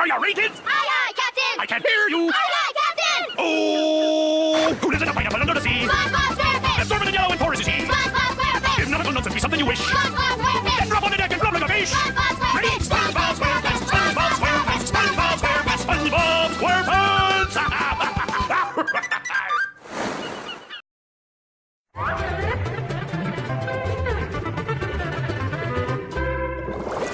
Are you rated? Aye, aye, Captain! I can't hear you! Aye, aye, Captain! Oh! Who lives in a pineapple under the sea? SpongeBob SquarePants! Absorbent and yellow and porous as he. SpongeBob SquarePants! Give nautical notes and be something you wish. SpongeBob SquarePants! Then drop on the deck and flop like a fish. SpongeBob SquarePants! Read SpongeBob SquarePants! SpongeBob SquarePants! SpongeBob SquarePants! SpongeBob SquarePants!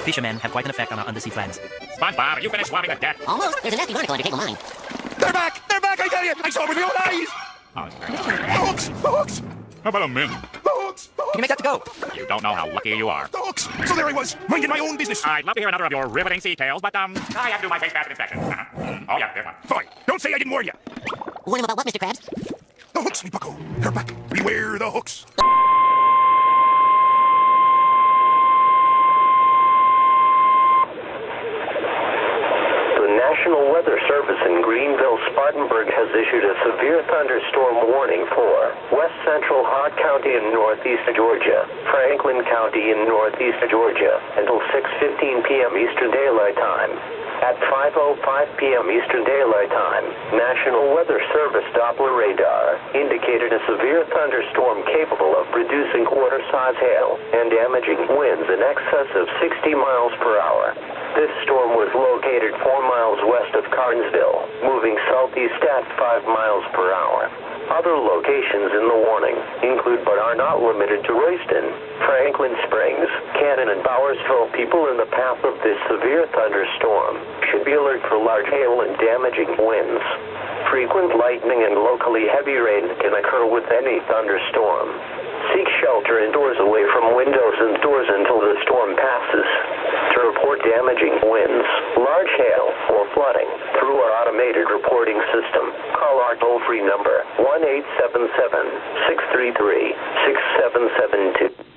Fishermen have quite an effect on our undersea friends. SpongeBob, are you finished swabbing the deck? Almost. There's a nasty barnacle on your table mine. They're back! They're back, I tell you! I saw it with my own eyes! The hooks! The hooks! How about a mint? The hooks! The hooks! Can you make that to go? You don't know how lucky you are. The hooks! So there I was, minding my own business. I'd love to hear another of your riveting sea tales, but, I have to do my face basket inspection. Oh, yeah, there's one. Fine, don't say I didn't warn you. Warn him about what, Mr. Krabs? The hooks, me bucko. They're back. Beware the hooks. The National Weather Service in Greenville, Spartanburg has issued a severe thunderstorm warning for West Central Hart County in northeast Georgia, Franklin County in northeast Georgia, until 6:15 p.m. Eastern Daylight Time. At 5:05 p.m. Eastern Daylight Time, National Weather Service Doppler radar indicated a severe thunderstorm capable of producing quarter-size hail and damaging winds in excess of 60 miles per hour. This storm was located 4 miles west of Carnesville, moving southeast at 5 miles per hour. Other locations in the warning include but are not limited to Royston, Franklin Springs, Cannon, and Bowersville. People in the path of this severe thunderstorm should be alert for large hail and damaging winds. Frequent lightning and locally heavy rain can occur with any thunderstorm. Seek shelter indoors away from windows and doors until the storm passes. To report damaging winds, large hail, or flooding through our automated reporting system, call our toll-free number 1-877-633-6772.